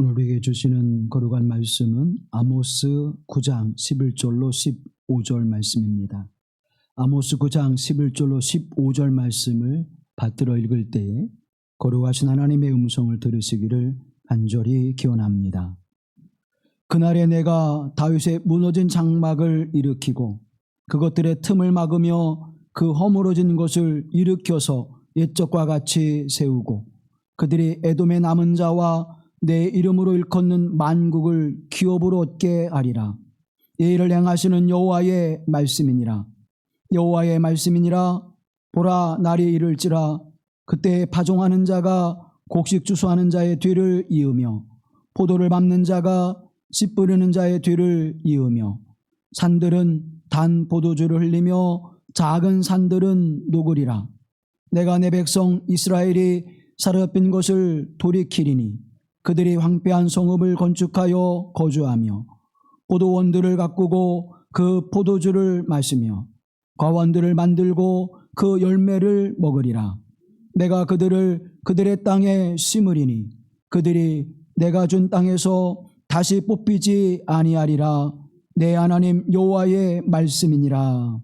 오늘 우리에게 주시는 거룩한 말씀은 아모스 9장 11절로 15절 말씀입니다. 아모스 9장 11절로 15절 말씀을 받들어 읽을 때에 거룩하신 하나님의 음성을 들으시기를 간절히 기원합니다. 그날에 내가 다윗의 무너진 장막을 일으키고 그것들의 틈을 막으며 그 허물어진 것을 일으켜서 옛적과 같이 세우고 그들이 에돔의 남은 자와 내 이름으로 일컫는 만국을 기업으로 얻게 하리라. 이 일을 행하시는 여호와의 말씀이니라. 여호와의 말씀이니라. 보라, 날이 이를지라. 그때 파종하는 자가 곡식 주소하는 자의 뒤를 이으며 포도를 밟는 자가 씨 뿌리는 자의 뒤를 이으며 산들은 단 포도주를 흘리며 작은 산들은 녹으리라. 내가 내 백성 이스라엘이 사르핀 것을 돌이키리니 그들이 황폐한 성읍을 건축하여 거주하며 포도원들을 가꾸고 그 포도주를 마시며 과원들을 만들고 그 열매를 먹으리라. 내가 그들을 그들의 땅에 심으리니 그들이 내가 준 땅에서 다시 뽑히지 아니하리라. 내 하나님 여호와의 말씀이니라.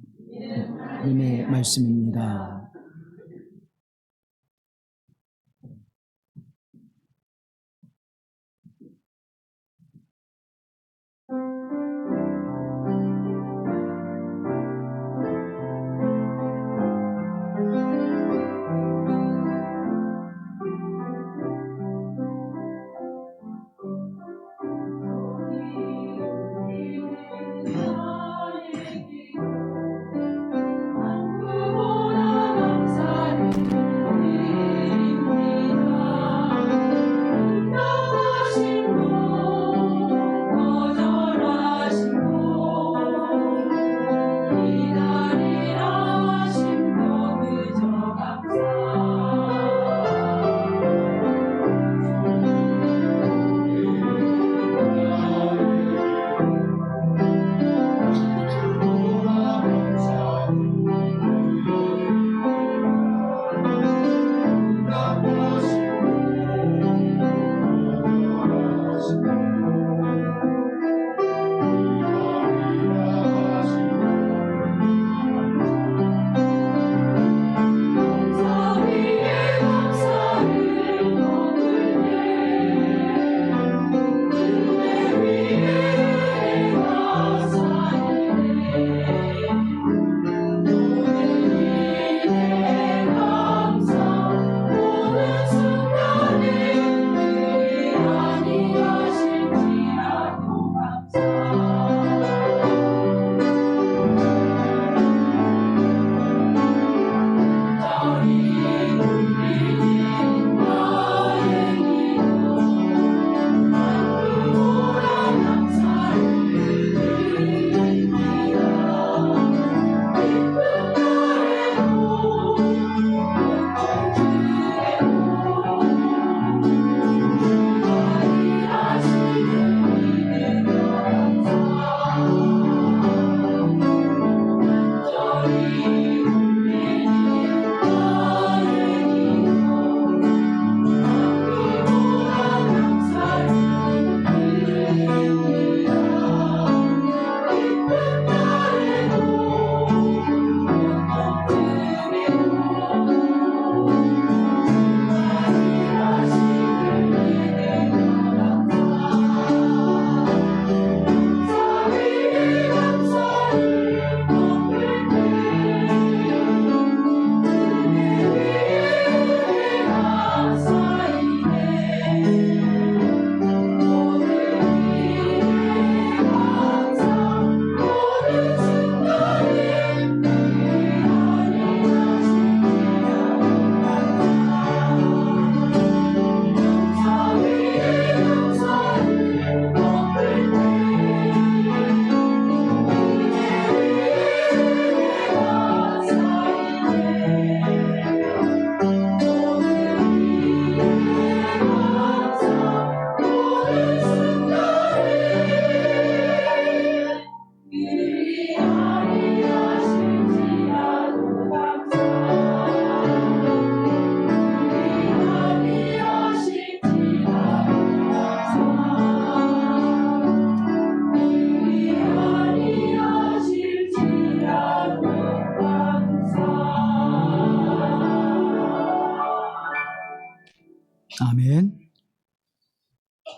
하나님의 말씀입니다.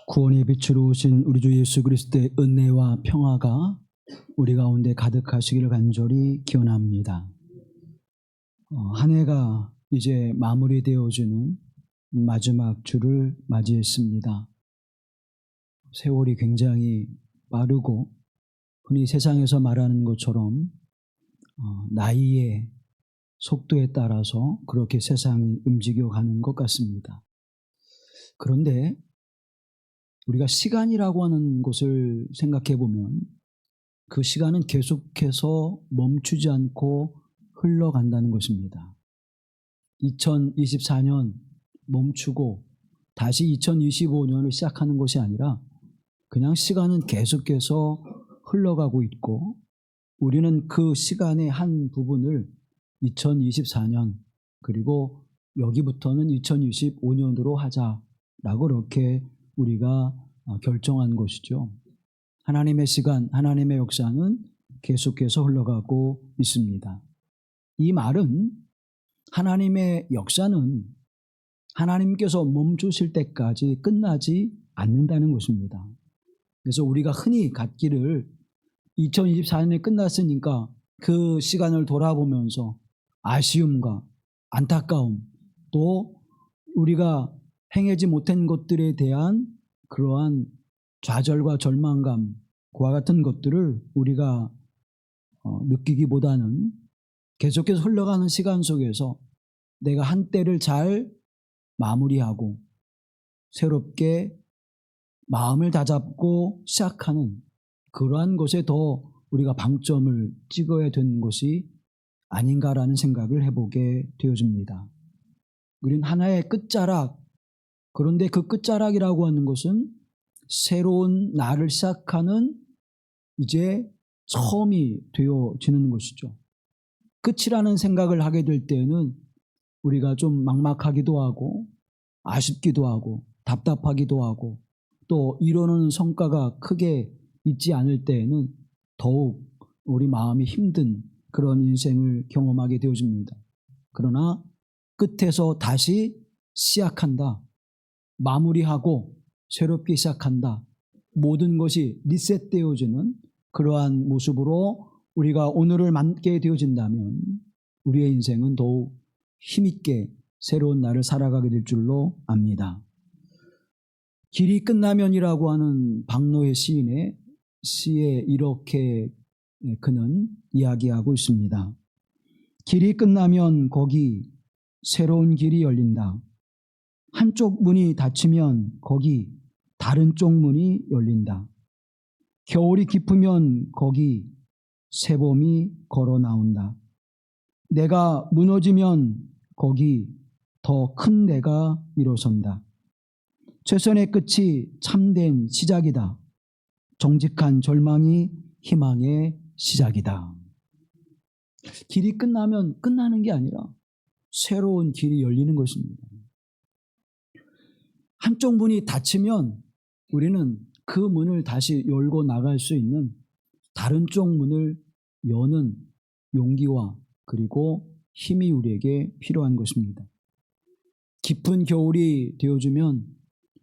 구원의 빛으로 오신 우리 주 예수 그리스도의 은혜와 평화가 우리 가운데 가득하시기를 간절히 기원합니다. 한 해가 이제 마무리되어지는 마지막 주를 맞이했습니다. 세월이 굉장히 빠르고 흔히 세상에서 말하는 것처럼 나이의 속도에 따라서 그렇게 세상이 움직여가는 것 같습니다. 그런데 우리가 시간이라고 하는 것을 생각해 보면 그 시간은 계속해서 멈추지 않고 흘러간다는 것입니다. 2024년 멈추고 다시 2025년을 시작하는 것이 아니라 그냥 시간은 계속해서 흘러가고 있고 우리는 그 시간의 한 부분을 2024년 그리고 여기부터는 2025년으로 하자라고 이렇게 우리가 결정한 것이죠. 하나님의 시간, 하나님의 역사는 계속해서 흘러가고 있습니다. 이 말은 하나님의 역사는 하나님께서 멈추실 때까지 끝나지 않는다는 것입니다. 그래서 우리가 흔히 갖기를 2024년에 끝났으니까 그 시간을 돌아보면서 아쉬움과 안타까움 또 우리가 행하지 못한 것들에 대한 그러한 좌절과 절망감 그와 같은 것들을 우리가 느끼기보다는 계속해서 흘러가는 시간 속에서 내가 한때를 잘 마무리하고 새롭게 마음을 다잡고 시작하는 그러한 것에 더 우리가 방점을 찍어야 되는 것이 아닌가라는 생각을 해보게 되어집니다. 우린 하나의 끝자락, 그런데 그 끝자락이라고 하는 것은 새로운 날을 시작하는 이제 처음이 되어지는 것이죠. 끝이라는 생각을 하게 될 때는 우리가 좀 막막하기도 하고 아쉽기도 하고 답답하기도 하고 또 이루는 성과가 크게 있지 않을 때에는 더욱 우리 마음이 힘든 그런 인생을 경험하게 되어집니다. 그러나 끝에서 다시 시작한다. 마무리하고 새롭게 시작한다. 모든 것이 리셋되어지는 그러한 모습으로 우리가 오늘을 맞게 되어진다면 우리의 인생은 더욱 힘있게 새로운 날을 살아가게 될 줄로 압니다. 길이 끝나면이라고 하는 박노해 시인의 시에 이렇게 그는 이야기하고 있습니다. 길이 끝나면 거기 새로운 길이 열린다. 한쪽 문이 닫히면 거기 다른 쪽 문이 열린다. 겨울이 깊으면 거기 새봄이 걸어 나온다. 내가 무너지면 거기 더 큰 내가 일어선다. 최선의 끝이 참된 시작이다. 정직한 절망이 희망의 시작이다. 길이 끝나면 끝나는 게 아니라 새로운 길이 열리는 것입니다. 한쪽 문이 닫히면 우리는 그 문을 다시 열고 나갈 수 있는 다른 쪽 문을 여는 용기와 그리고 힘이 우리에게 필요한 것입니다. 깊은 겨울이 되어주면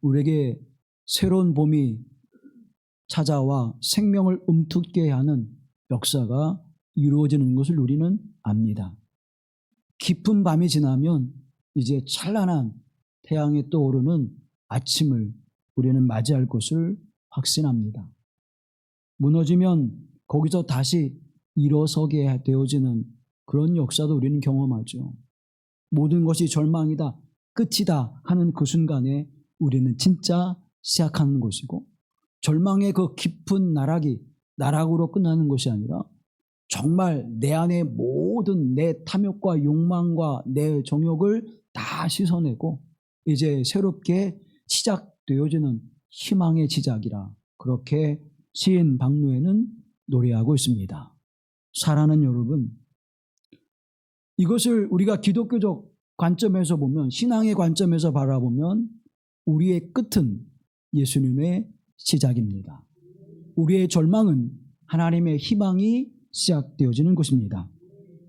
우리에게 새로운 봄이 찾아와 생명을 움트게 하는 역사가 이루어지는 것을 우리는 압니다. 깊은 밤이 지나면 이제 찬란한 태양이 떠오르는 아침을 우리는 맞이할 것을 확신합니다. 무너지면 거기서 다시 일어서게 되어지는 그런 역사도 우리는 경험하죠. 모든 것이 절망이다, 끝이다 하는 그 순간에 우리는 진짜 시작하는 것이고 절망의 그 깊은 나락으로 끝나는 것이 아니라 정말 내 안에 모든 내 탐욕과 욕망과 내 정욕을 다 씻어내고 이제 새롭게 시작되어지는 희망의 시작이라 그렇게 시인 박노해는 노래하고 있습니다. 사랑하는 여러분, 이것을 우리가 기독교적 관점에서 보면 신앙의 관점에서 바라보면 우리의 끝은 예수님의 시작입니다. 우리의 절망은 하나님의 희망이 시작되어지는 것입니다.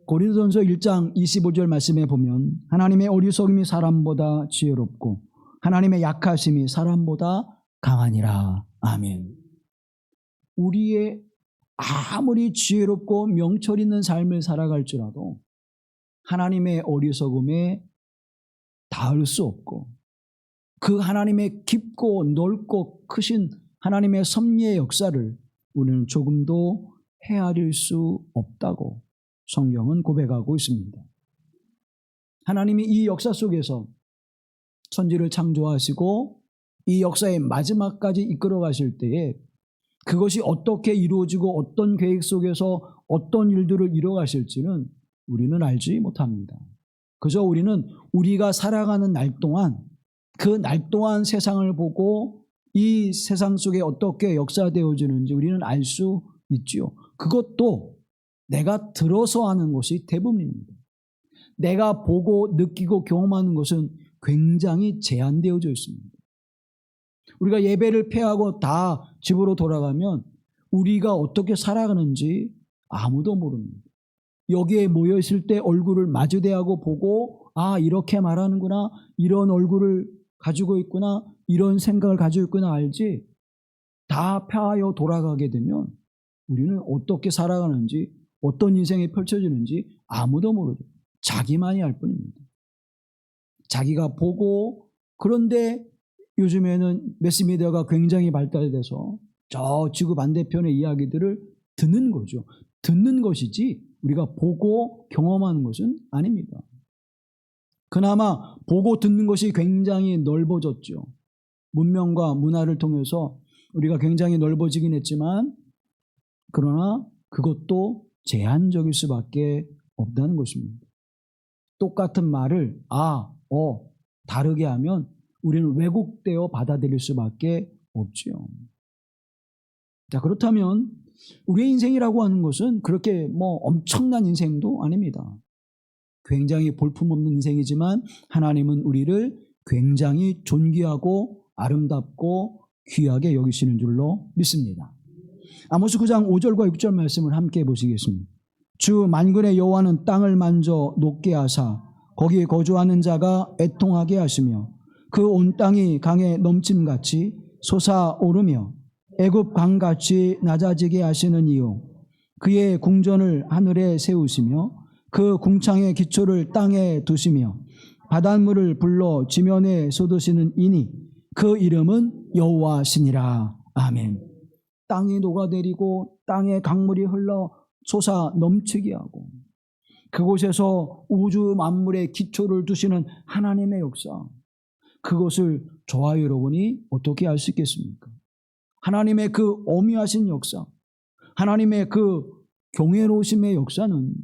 고린도전서 1장 25절 말씀에 보면 하나님의 어리석음이 사람보다 지혜롭고 하나님의 약하심이 사람보다 강하니라. 아멘. 우리의 아무리 지혜롭고 명철 있는 삶을 살아갈지라도 하나님의 어리석음에 닿을 수 없고, 그 하나님의 깊고 넓고 크신 하나님의 섭리의 역사를 우리는 조금도 헤아릴 수 없다고 성경은 고백하고 있습니다. 하나님이 이 역사 속에서 천지를 창조하시고 이 역사의 마지막까지 이끌어 가실 때에 그것이 어떻게 이루어지고 어떤 계획 속에서 어떤 일들을 이뤄 가실지는 우리는 알지 못합니다. 그저 우리는 우리가 살아가는 날 동안 그 날 동안 세상을 보고 이 세상 속에 어떻게 역사되어지는지 우리는 알 수 있지요. 그것도 내가 들어서 하는 것이 대부분입니다. 내가 보고 느끼고 경험하는 것은 굉장히 제한되어져 있습니다. 우리가 예배를 폐하고 다 집으로 돌아가면 우리가 어떻게 살아가는지 아무도 모릅니다. 여기에 모여 있을 때 얼굴을 마주대하고 보고, 아, 이렇게 말하는구나, 이런 얼굴을 가지고 있구나, 이런 생각을 가지고 있구나 알지, 다 폐하여 돌아가게 되면 우리는 어떻게 살아가는지, 어떤 인생이 펼쳐지는지 아무도 모르죠. 자기만이 알 뿐입니다. 자기가 보고, 그런데 요즘에는 매스미디어가 굉장히 발달돼서 저 지구 반대편의 이야기들을 듣는 거죠. 듣는 것이지 우리가 보고 경험하는 것은 아닙니다. 그나마 보고 듣는 것이 굉장히 넓어졌죠. 문명과 문화를 통해서 우리가 굉장히 넓어지긴 했지만, 그러나 그것도 제한적일 수밖에 없다는 것입니다. 똑같은 말을 다르게 하면 우리는 왜곡되어 받아들일 수밖에 없지요. 자, 그렇다면 우리의 인생이라고 하는 것은 그렇게 엄청난 인생도 아닙니다. 굉장히 볼품없는 인생이지만 하나님은 우리를 굉장히 존귀하고 아름답고 귀하게 여기시는 줄로 믿습니다. 아모스 9장 5절과 6절 말씀을 함께 보시겠습니다. 주 만군의 여호와는 땅을 만져 높게 하사 거기에 거주하는 자가 애통하게 하시며 그 온 땅이 강에 넘침같이 솟아오르며 애굽 강같이 낮아지게 하시는 이유, 그의 궁전을 하늘에 세우시며 그 궁창의 기초를 땅에 두시며 바닷물을 불러 지면에 쏟으시는 이니 그 이름은 여호와시니라. 아멘. 땅이 녹아내리고 땅에 강물이 흘러 솟아 넘치게 하고 그곳에서 우주 만물의 기초를 두시는 하나님의 역사, 그것을 저와 여러분이 어떻게 알 수 있겠습니까? 하나님의 그 어미하신 역사, 하나님의 그 경외로우심의 역사는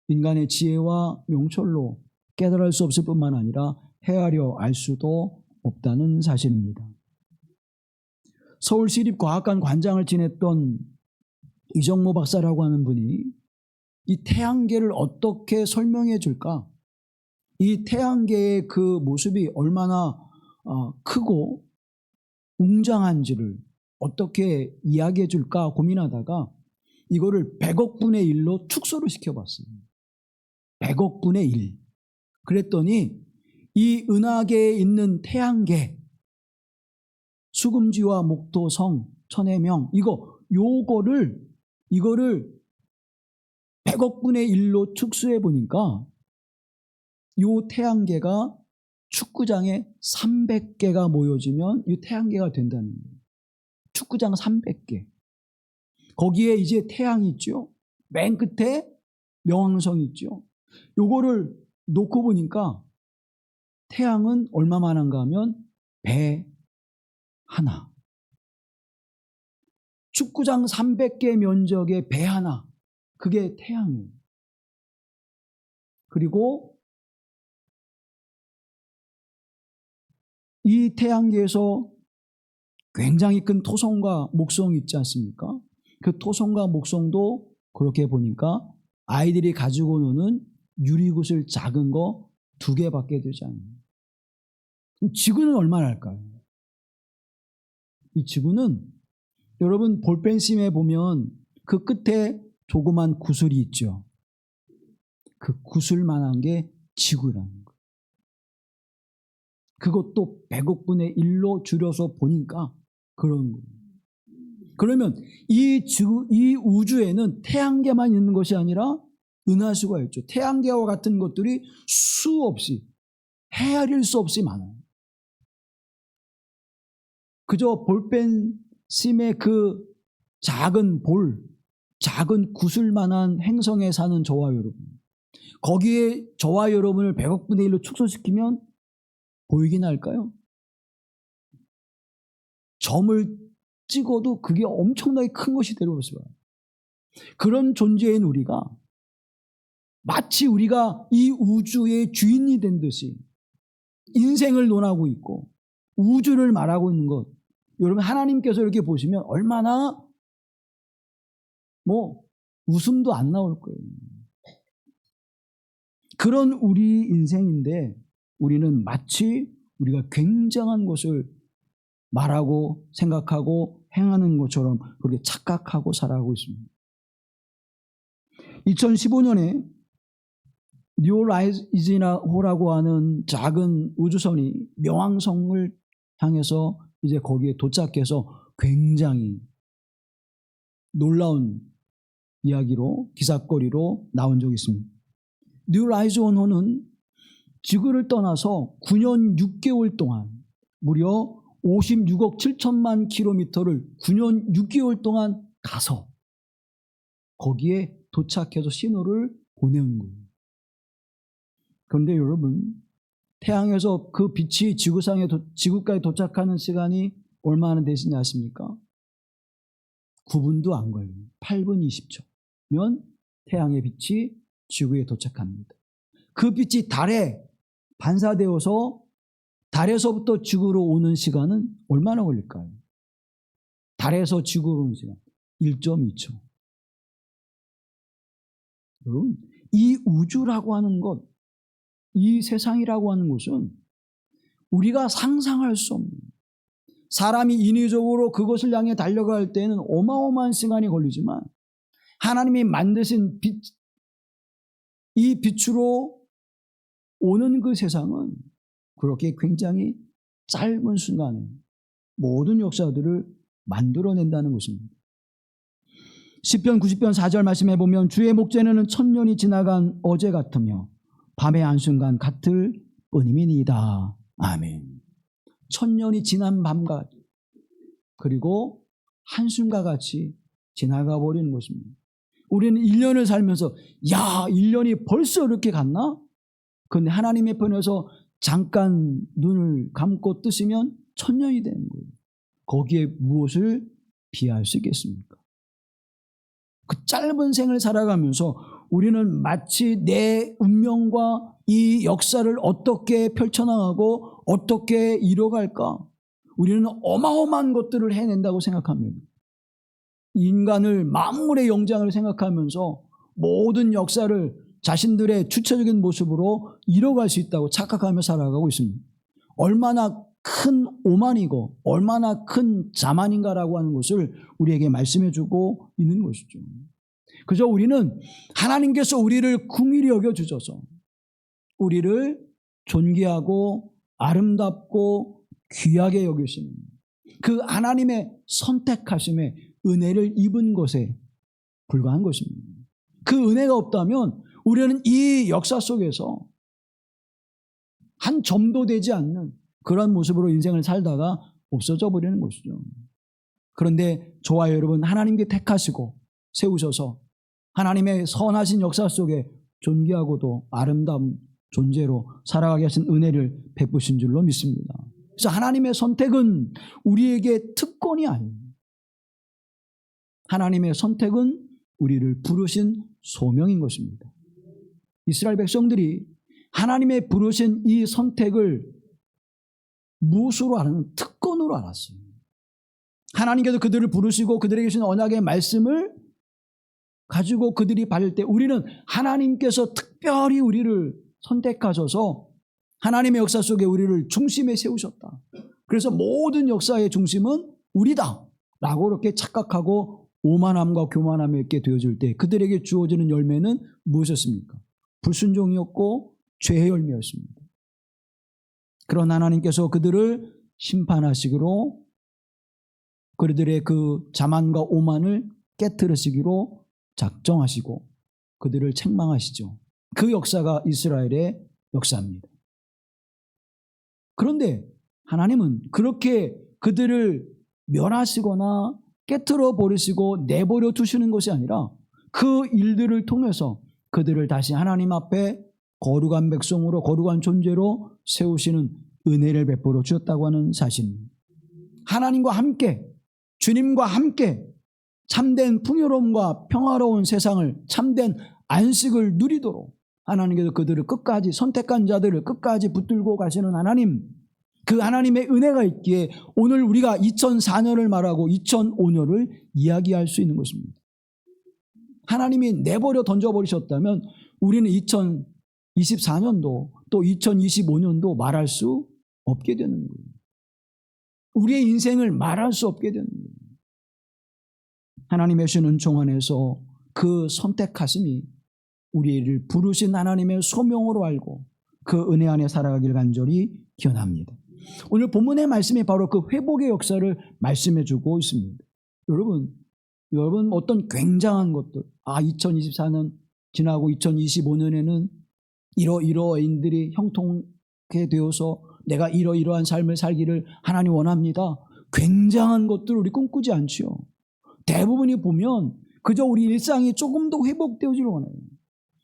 인간의 지혜와 명철로 깨달을 수 없을 뿐만 아니라 헤아려 알 수도 없다는 사실입니다. 서울시립과학관 관장을 지냈던 이정모 박사라고 하는 분이 이 태양계를 어떻게 설명해 줄까? 이 태양계의 그 모습이 얼마나 크고 웅장한지를 어떻게 이야기해 줄까 고민하다가 이거를 100억 분의 1로 축소를 시켜봤어요. 100억 분의 1. 그랬더니 이 은하계에 있는 태양계, 수금지와 목토성, 천해명, 이거를 100억 분의 1로 축소해 보니까 이 태양계가 축구장에 300개가 모여지면 이 태양계가 된다는 거예요. 축구장 300개. 거기에 이제 태양이 있죠. 맨 끝에 명왕성이 있죠. 요거를 놓고 보니까 태양은 얼마만한가 하면 배 하나. 축구장 300개 면적의 배 하나. 그게 태양이에요. 그리고 이 태양계에서 굉장히 큰 토성과 목성이 있지 않습니까? 그 토성과 목성도 그렇게 보니까 아이들이 가지고 노는 유리구슬 작은 거 2개밖에 되지 않아요. 그럼 지구는 얼마나 할까요? 이 지구는 여러분 볼펜심에 보면 그 끝에 조그만 구슬이 있죠. 그 구슬만한 게 지구라는 거예요. 그것도 100억 분의 1로 줄여서 보니까 그런 거예요. 그러면 이 우주에는 태양계만 있는 것이 아니라 은하수가 있죠. 태양계와 같은 것들이 수없이 헤아릴 수 없이 많아요. 그저 볼펜심의 그 작은 작은 구슬만한 행성에 사는 저와 여러분, 거기에 저와 여러분을 100억 분의 1로 축소시키면 보이긴 할까요? 점을 찍어도 그게 엄청나게 큰 것이 되어버려요. 그런 존재인 우리가 마치 우리가 이 우주의 주인이 된 듯이 인생을 논하고 있고 우주를 말하고 있는 것, 여러분 하나님께서 이렇게 보시면 얼마나 웃음도 안 나올 거예요. 그런 우리 인생인데 우리는 마치 우리가 굉장한 것을 말하고 생각하고 행하는 것처럼 그렇게 착각하고 살아가고 있습니다. 2015년에 뉴라이즈나호라고 하는 작은 우주선이 명왕성을 향해서 이제 거기에 도착해서 굉장히 놀라운 이야기로 기사거리로 나온 적이 있습니다. 뉴라이즈원호는 지구를 떠나서 9년 6개월 동안 무려 56억 7천만 킬로미터를 9년 6개월 동안 가서 거기에 도착해서 신호를 보내는 거예요. 그런데 여러분, 태양에서 그 빛이 지구까지 도착하는 시간이 얼마나 되시냐 아십니까? 9분도 안 걸려요. 8분 20초면 태양의 빛이 지구에 도착합니다. 그 빛이 달에 반사되어서 달에서부터 지구로 오는 시간은 얼마나 걸릴까요? 달에서 지구로 오는 시간 1.2초. 여러분, 이 우주라고 하는 것, 이 세상이라고 하는 것은 우리가 상상할 수 없는, 사람이 인위적으로 그것을 향해 달려갈 때는 어마어마한 시간이 걸리지만 하나님이 만드신 빛, 이 빛으로 오는 그 세상은 그렇게 굉장히 짧은 순간에 모든 역사들을 만들어낸다는 것입니다. 시편 90편 4절 말씀해 보면 주의 목전에는 천년이 지나간 어제 같으며 밤의 한순간 같을 뿐임이니이다. 아멘. 천년이 지난 밤과 그리고 한순간 같이 지나가 버리는 것입니다. 우리는 1년을 살면서 1년이 벌써 이렇게 갔나? 그런데 하나님의 편에서 잠깐 눈을 감고 뜨시면 천년이 되는 거예요. 거기에 무엇을 비할 수 있겠습니까? 그 짧은 생을 살아가면서 우리는 마치 내 운명과 이 역사를 어떻게 펼쳐나가고 어떻게 이뤄갈까? 우리는 어마어마한 것들을 해낸다고 생각합니다. 인간을 만물의 영장을 생각하면서 모든 역사를 자신들의 주체적인 모습으로 이뤄갈 수 있다고 착각하며 살아가고 있습니다. 얼마나 큰 오만이고 얼마나 큰 자만인가라고 하는 것을 우리에게 말씀해주고 있는 것이죠. 그저 우리는 하나님께서 우리를 긍휼히 여겨주셔서 우리를 존귀하고 아름답고 귀하게 여기시는 그 하나님의 선택하심에 은혜를 입은 것에 불과한 것입니다. 그 은혜가 없다면 우리는 이 역사 속에서 한 점도 되지 않는 그런 모습으로 인생을 살다가 없어져 버리는 것이죠. 그런데 저와 여러분, 하나님께 택하시고 세우셔서 하나님의 선하신 역사 속에 존귀하고도 아름다운 존재로 살아가게 하신 은혜를 베푸신 줄로 믿습니다. 그래서 하나님의 선택은 우리에게 특권이 아닙니다. 하나님의 선택은 우리를 부르신 소명인 것입니다. 이스라엘 백성들이 하나님의 부르신 이 선택을 무엇으로 알았는? 특권으로 알았어요. 하나님께서 그들을 부르시고 그들에게 주신 언약의 말씀을 가지고 그들이 받을 때 우리는 하나님께서 특별히 우리를 선택하셔서 하나님의 역사 속에 우리를 중심에 세우셨다. 그래서 모든 역사의 중심은 우리다 라고 이렇게 착각하고 오만함과 교만함이 있게 되어질 때 그들에게 주어지는 열매는 무엇이었습니까? 불순종이었고 죄의 열매였습니다. 그런 하나님께서 그들을 심판하시기로 그들의 그 자만과 오만을 깨트리시기로 작정하시고 그들을 책망하시죠. 그 역사가 이스라엘의 역사입니다. 그런데 하나님은 그렇게 그들을 멸하시거나 깨트려 버리시고 내버려 두시는 것이 아니라 그 일들을 통해서 그들을 다시 하나님 앞에 거룩한 백성으로 거룩한 존재로 세우시는 은혜를 베풀어 주셨다고 하는 사실입니다. 하나님과 함께 주님과 함께 참된 풍요로움과 평화로운 세상을 참된 안식을 누리도록 하나님께서 그들을 끝까지 선택한 자들을 끝까지 붙들고 가시는 하나님, 그 하나님의 은혜가 있기에 오늘 우리가 2004년을 말하고 2005년을 이야기할 수 있는 것입니다. 하나님이 내버려 던져버리셨다면 우리는 2024년도 또 2025년도 말할 수 없게 되는 거예요. 우리의 인생을 말할 수 없게 되는 거예요. 하나님의 주신 은총 안에서 그 선택하심이 우리를 부르신 하나님의 소명으로 알고 그 은혜 안에 살아가길 간절히 기원합니다. 오늘 본문의 말씀이 바로 그 회복의 역사를 말씀해 주고 있습니다. 여러분 어떤 굉장한 것들, 2024년 지나고 2025년에는 이러이러인들이 형통하게 되어서 내가 이러이러한 삶을 살기를 하나님 원합니다. 굉장한 것들을 우리 꿈꾸지 않지요. 대부분이 보면 그저 우리 일상이 조금 더 회복되어지를 원해요.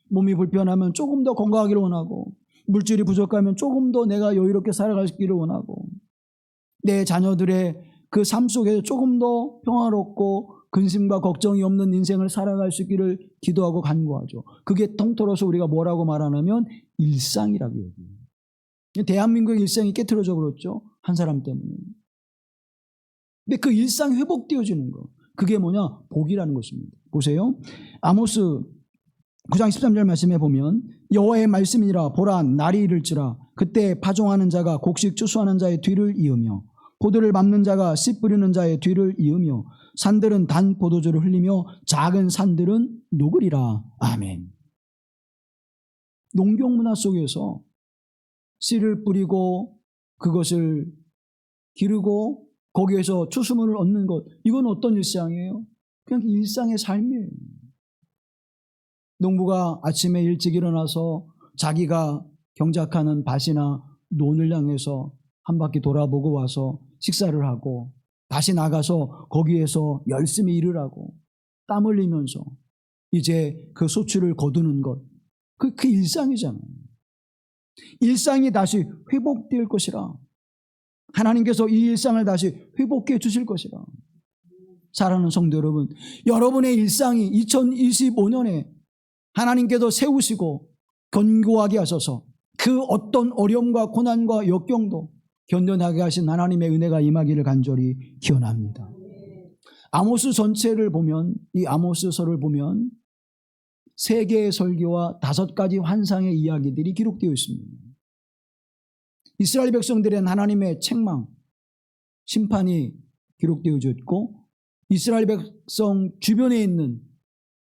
몸이 불편하면 조금 더 건강하기를 원하고, 물질이 부족하면 조금 더 내가 여유롭게 살아가기를 원하고, 내 자녀들의 그 삶 속에서 조금 더 평화롭고 근심과 걱정이 없는 인생을 살아갈 수 있기를 기도하고 간구하죠. 그게 통틀어서 우리가 뭐라고 말하냐면 일상이라고 얘기해요. 대한민국의 일상이 깨트려져 버렸죠. 한 사람 때문에. 근데 그 일상이 회복되어지는 거, 그게 뭐냐? 복이라는 것입니다. 보세요. 아모스 9장 13절 말씀에 보면 여호와의 말씀이니라 보라 날이 이를지라 그때 파종하는 자가 곡식 추수하는 자의 뒤를 이으며 포도를 밟는 자가 씨 뿌리는 자의 뒤를 이으며 산들은 단 포도주를 흘리며 작은 산들은 녹으리라. 아멘. 농경 문화 속에서 씨를 뿌리고 그것을 기르고 거기에서 추수물을 얻는 것, 이건 어떤 일상이에요? 그냥 일상의 삶이에요. 농부가 아침에 일찍 일어나서 자기가 경작하는 밭이나 논을 향해서 한 바퀴 돌아보고 와서 식사를 하고 다시 나가서 거기에서 열심히 일을 하고 땀 흘리면서 이제 그 소출을 거두는 것, 그 일상이잖아요. 일상이 다시 회복될 것이라. 하나님께서 이 일상을 다시 회복해 주실 것이라. 사랑하는 성도 여러분, 여러분의 일상이 2025년에 하나님께서 세우시고 견고하게 하셔서 그 어떤 어려움과 고난과 역경도 견뎌나게 하신 하나님의 은혜가 임하기를 간절히 기원합니다. 아모스 전체를 보면, 이 아모스서를 보면 3개의 설교와 5가지 환상의 이야기들이 기록되어 있습니다. 이스라엘 백성들은 하나님의 책망, 심판이 기록되어 있고 이스라엘 백성 주변에 있는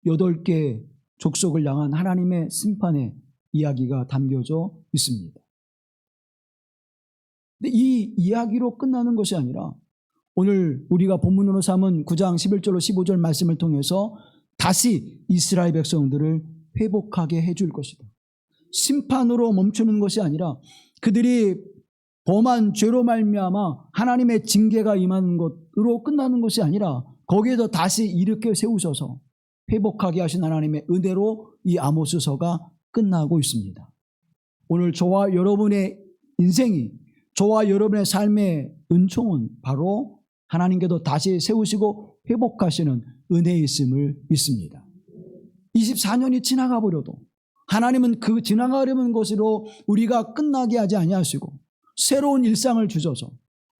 8개 족속을 향한 하나님의 심판의 이야기가 담겨져 있습니다. 근데 이 이야기로 끝나는 것이 아니라 오늘 우리가 본문으로 삼은 9장 11절로 15절 말씀을 통해서 다시 이스라엘 백성들을 회복하게 해줄 것이다. 심판으로 멈추는 것이 아니라 그들이 범한 죄로 말미암아 하나님의 징계가 임하는 것으로 끝나는 것이 아니라 거기에서 다시 일으켜 세우셔서 회복하게 하신 하나님의 은혜로 이 아모스서가 끝나고 있습니다. 오늘 저와 여러분의 인생이, 저와 여러분의 삶의 은총은 바로 하나님께서 다시 세우시고 회복하시는 은혜에 있음을 믿습니다. 24년이 지나가 버려도 하나님은 그 지나가려는 것으로 우리가 끝나게 하지 아니하시고 새로운 일상을 주셔서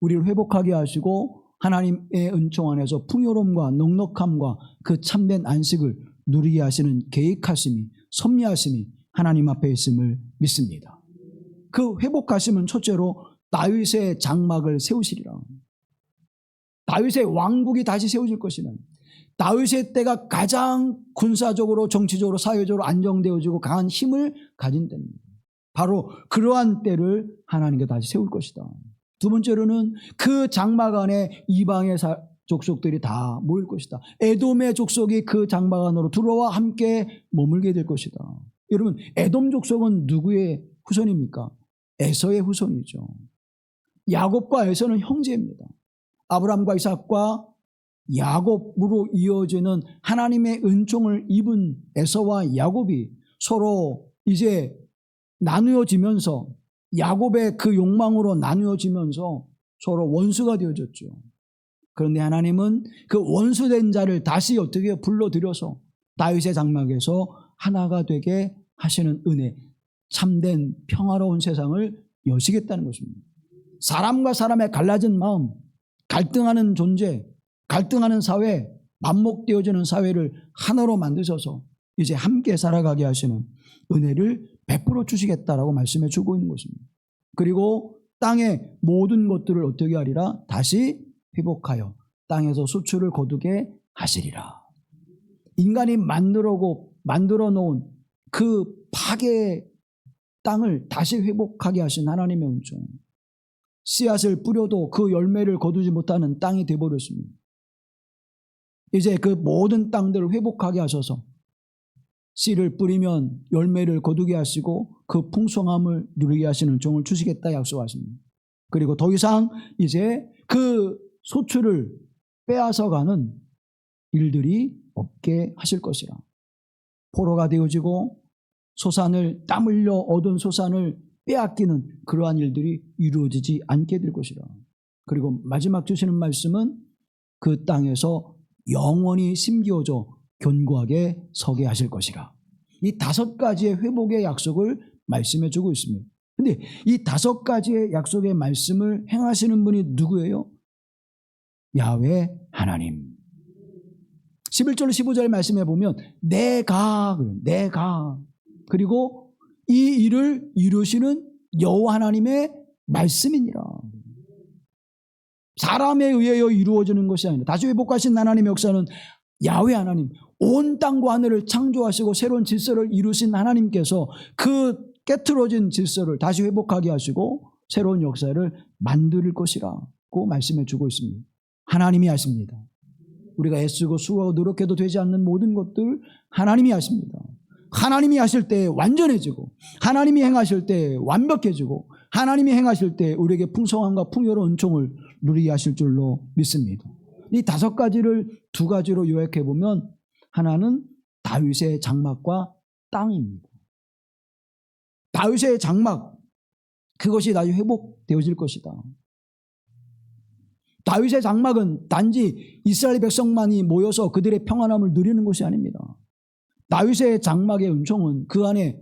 우리를 회복하게 하시고 하나님의 은총 안에서 풍요로움과 넉넉함과 그 참된 안식을 누리게 하시는 계획하심이, 섭리하심이 하나님 앞에 있음을 믿습니다. 그 회복하심은 첫째로 다윗의 장막을 세우시리라. 다윗의 왕국이 다시 세워질 것이는 다윗의 때가 가장 군사적으로 정치적으로 사회적으로 안정되어지고 강한 힘을 가진 때입니다. 바로 그러한 때를 하나님께 다시 세울 것이다. 두 번째로는 그 장막 안에 이방의 족속들이 다 모일 것이다. 에돔의 족속이 그 장막 안으로 들어와 함께 머물게 될 것이다. 여러분, 에돔 족속은 누구의 후손입니까? 에서의 후손이죠. 야곱과 에서는 형제입니다. 아브라함과 이삭과 야곱으로 이어지는 하나님의 은총을 입은 에서와 야곱이 서로 이제 나누어지면서, 야곱의 그 욕망으로 나누어지면서 서로 원수가 되어졌죠. 그런데 하나님은 그 원수된 자를 다시 어떻게 불러들여서 다윗의 장막에서 하나가 되게 하시는 은혜, 참된 평화로운 세상을 여시겠다는 것입니다. 사람과 사람의 갈라진 마음, 갈등하는 존재, 갈등하는 사회, 반목되어지는 사회를 하나로 만드셔서 이제 함께 살아가게 하시는 은혜를 베풀어 주시겠다라고 말씀해 주고 있는 것입니다. 그리고 땅의 모든 것들을 어떻게 하리라? 다시 회복하여 땅에서 수출을 거두게 하시리라. 인간이 만들어 놓은 그 파괴의 땅을 다시 회복하게 하신 하나님의 은총. 씨앗을 뿌려도 그 열매를 거두지 못하는 땅이 되어버렸습니다. 이제 그 모든 땅들을 회복하게 하셔서 씨를 뿌리면 열매를 거두게 하시고 그 풍성함을 누리게 하시는 종을 주시겠다 약속하십니다. 그리고 더 이상 이제 그 소출을 빼앗아가는 일들이 없게 하실 것이라. 포로가 되어지고 소산을 땀 흘려 얻은 소산을 빼앗기는 그러한 일들이 이루어지지 않게 될 것이라. 그리고 마지막 주시는 말씀은 그 땅에서 영원히 심기어져 견고하게 서게 하실 것이라. 이 5가지의 회복의 약속을 말씀해 주고 있습니다. 그런데 이 5가지의 약속의 말씀을 행하시는 분이 누구예요? 야훼 하나님. 11절 15절 말씀해 보면 내가 그리고 이 일을 이루시는 여호와 하나님의 말씀이니라. 사람에 의하여 이루어지는 것이 아니라 다시 회복하신 하나님의 역사는 야훼 하나님, 온 땅과 하늘을 창조하시고 새로운 질서를 이루신 하나님께서 그 깨트러진 질서를 다시 회복하게 하시고 새로운 역사를 만들 것이라고 말씀해 주고 있습니다. 하나님이 하십니다. 우리가 애쓰고 수고하고 노력해도 되지 않는 모든 것들 하나님이 하십니다. 하나님이 하실 때 완전해지고, 하나님이 행하실 때 완벽해지고, 하나님이 행하실 때 우리에게 풍성함과 풍요로운 은총을 누리게 하실 줄로 믿습니다. 이 5가지를 2가지로 요약해 보면 하나는 다윗의 장막과 땅입니다. 다윗의 장막, 그것이 다시 회복되어질 것이다. 다윗의 장막은 단지 이스라엘 백성만이 모여서 그들의 평안함을 누리는 것이 아닙니다. 다윗의 장막의 은총은 그 안에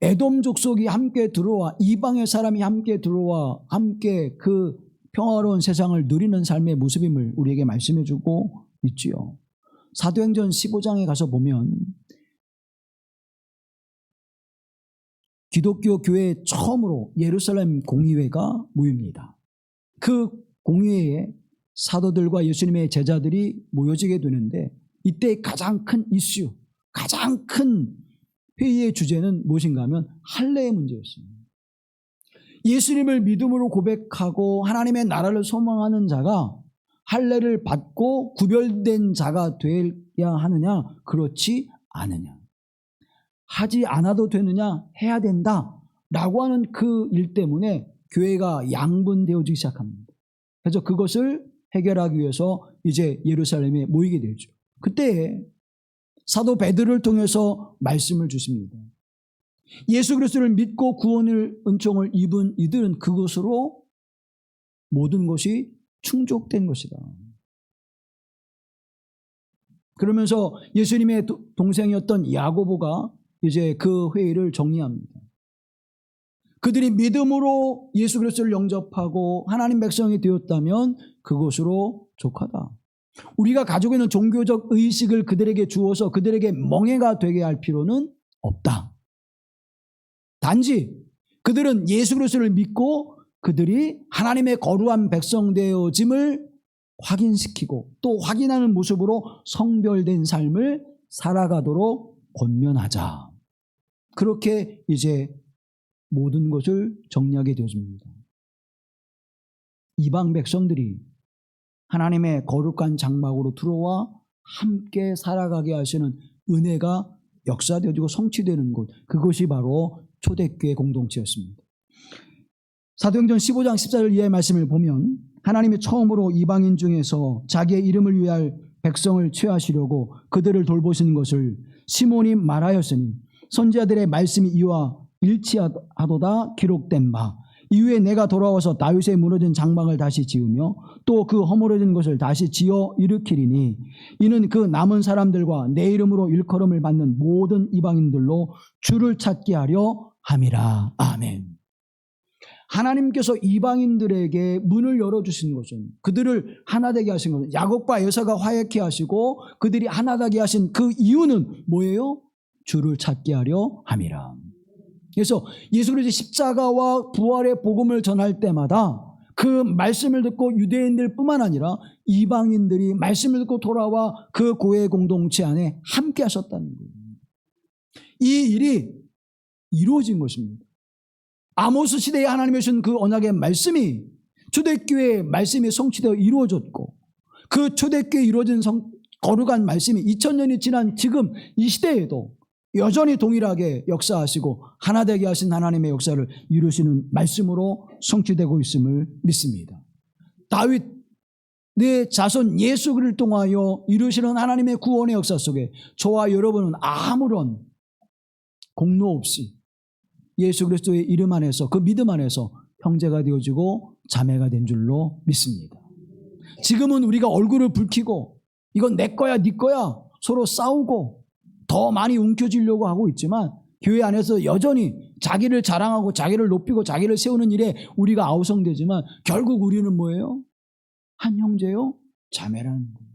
에돔 족속이 함께 들어와, 이방의 사람이 함께 들어와 함께 그 평화로운 세상을 누리는 삶의 모습임을 우리에게 말씀해 주고 있지요. 사도행전 15장에 가서 보면 기독교 교회 처음으로 예루살렘 공의회가 모입니다. 그 공의회에 사도들과 예수님의 제자들이 모여지게 되는데, 이때 가장 큰 이슈, 가장 큰 회의의 주제는 무엇인가 하면 할례의 문제였습니다. 예수님을 믿음으로 고백하고 하나님의 나라를 소망하는 자가 할례를 받고 구별된 자가 되어야 하느냐, 그렇지 않으냐, 하지 않아도 되느냐, 해야 된다라고 하는 그 일 때문에 교회가 양분되어지기 시작합니다. 그래서 그것을 해결하기 위해서 이제 예루살렘에 모이게 되죠. 그때 사도 베드로를 통해서 말씀을 주십니다. 예수 그리스도를 믿고 구원을 은총을 입은 이들은 그것으로 모든 것이 충족된 것이다. 그러면서 예수님의 동생이었던 야고보가 이제 그 회의를 정리합니다. 그들이 믿음으로 예수 그리스도를 영접하고 하나님 백성이 되었다면 그것으로 족하다. 우리가 가지고 있는 종교적 의식을 그들에게 주어서 그들에게 멍해가 되게 할 필요는 없다. 단지 그들은 예수 그리스도를 믿고 그들이 하나님의 거룩한 백성 되어짐을 확인시키고 또 확인하는 모습으로 성별된 삶을 살아가도록 권면하자. 그렇게 이제 모든 것을 정리하게 되어집니다. 이방 백성들이 하나님의 거룩한 장막으로 들어와 함께 살아가게 하시는 은혜가 역사되어지고 성취되는 곳, 그것이 바로 초대교회 공동체였습니다. 사도행전 15장 14절 이하의 말씀을 보면 하나님이 처음으로 이방인 중에서 자기의 이름을 위할 백성을 취하시려고 그들을 돌보신 것을 시몬이 말하였으니 선지자들의 말씀이 이와 일치하도다 기록된 바, 이후에 내가 돌아와서 다윗의 무너진 장막을 다시 지으며 또 그 허물어진 것을 다시 지어 일으키리니 이는 그 남은 사람들과 내 이름으로 일컬음을 받는 모든 이방인들로 주를 찾게 하려 함이라. 아멘. 하나님께서 이방인들에게 문을 열어주신 것은, 그들을 하나 되게 하신 것은, 야곱과 에사가 화해케 하시고 그들이 하나 되게 하신 그 이유는 뭐예요? 주를 찾게 하려 함이라. 그래서 예수 그리스도의 십자가와 부활의 복음을 전할 때마다 그 말씀을 듣고 유대인들 뿐만 아니라 이방인들이 말씀을 듣고 돌아와 그 교회 공동체 안에 함께 하셨다는 거예요. 이 일이 이루어진 것입니다. 아모스 시대에 하나님이 주신 그 언약의 말씀이 초대교회의 말씀이 성취되어 이루어졌고, 그 초대교회에 이루어진 거룩한 말씀이 2000년이 지난 지금 이 시대에도 여전히 동일하게 역사하시고 하나 되게 하신 하나님의 역사를 이루시는 말씀으로 성취되고 있음을 믿습니다. 다윗 내 자손 예수 그리스도를 통하여 이루시는 하나님의 구원의 역사 속에 저와 여러분은 아무런 공로 없이 예수 그리스도의 이름 안에서, 그 믿음 안에서 형제가 되어지고 자매가 된 줄로 믿습니다. 지금은 우리가 얼굴을 붉히고 이건 내 거야 네 거야 서로 싸우고 더 많이 움켜쥐려고 하고 있지만, 교회 안에서 여전히 자기를 자랑하고 자기를 높이고 자기를 세우는 일에 우리가 아우성되지만 결국 우리는 뭐예요? 한 형제요? 자매라는 거예요.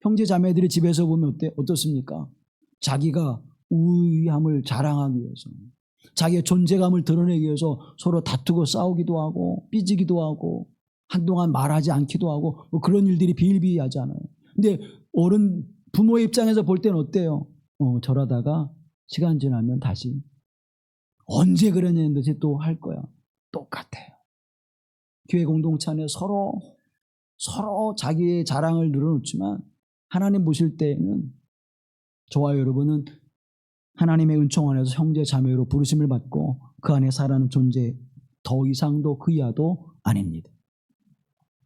형제 자매들이 집에서 보면 어떻습니까? 자기가 우위함을 자랑하기 위해서, 자기의 존재감을 드러내기 위해서 서로 다투고 싸우기도 하고 삐지기도 하고 한동안 말하지 않기도 하고 뭐 그런 일들이 비일비재하잖아요. 근데 부모의 입장에서 볼 때는 어때요? 저러다가 시간 지나면 다시 언제 그러냐는 듯이 또 할 거야. 똑같아요. 교회 공동체 안에 서로 자기의 자랑을 늘어놓지만 하나님 보실 때에는 저와 여러분은 하나님의 은총 안에서 형제 자매로 부르심을 받고 그 안에 살아가는 존재, 더 이상도 그 이하도 아닙니다.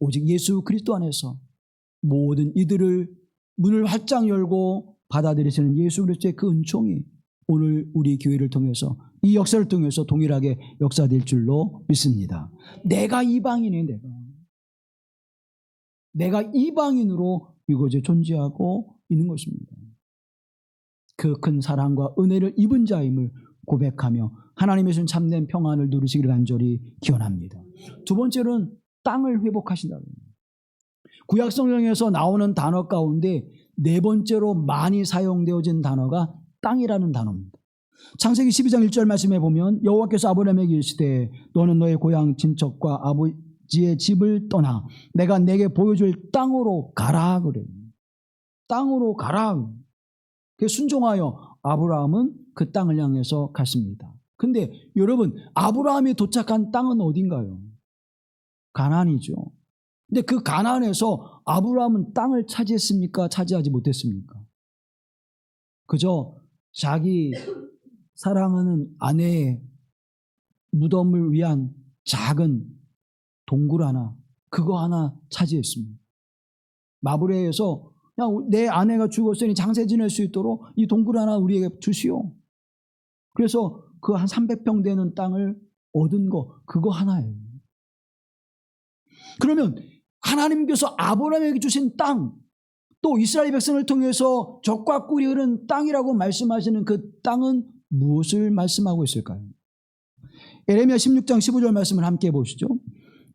오직 예수 그리스도 안에서 모든 이들을 문을 활짝 열고 받아들이시는 예수 그리스도의 그 은총이 오늘 우리 교회를 통해서, 이 역사를 통해서 동일하게 역사될 줄로 믿습니다. 내가 이방인이에요. 내가 이방인으로 이곳에 존재하고 있는 것입니다. 그 큰 사랑과 은혜를 입은 자임을 고백하며 하나님의 준 참된 평안을 누리시기를 간절히 기원합니다. 두 번째로는 땅을 회복하신다는 겁니다. 구약 성경에서 나오는 단어 가운데 네 번째로 많이 사용되어진 단어가 땅이라는 단어입니다. 창세기 12장 1절 말씀에 보면 여호와께서 아브라함에게 이르시되 너는 너의 고향 친척과 아버지의 집을 떠나 내가 내게 보여줄 땅으로 가라 그래요. 땅으로 가라. 순종하여 아브라함은 그 땅을 향해서 갔습니다. 근데 여러분, 아브라함이 도착한 땅은 어딘가요? 가나안이죠. 근데 그 가나안에서 아브라함은 땅을 차지했습니까? 차지하지 못했습니까? 그저 자기 사랑하는 아내의 무덤을 위한 작은 동굴 하나, 그거 하나 차지했습니다. 마브레에서 그냥 내 아내가 죽었으니 장세 지낼 수 있도록 이 동굴 하나 우리에게 주시오. 그래서 그 한 300평 되는 땅을 얻은 거, 그거 하나예요. 그러면 하나님께서 아브라함에게 주신 땅, 또 이스라엘 백성을 통해서 젖과 꿀이 흐르는 땅이라고 말씀하시는 그 땅은 무엇을 말씀하고 있을까요? 에레미야 16장 15절 말씀을 함께 보시죠.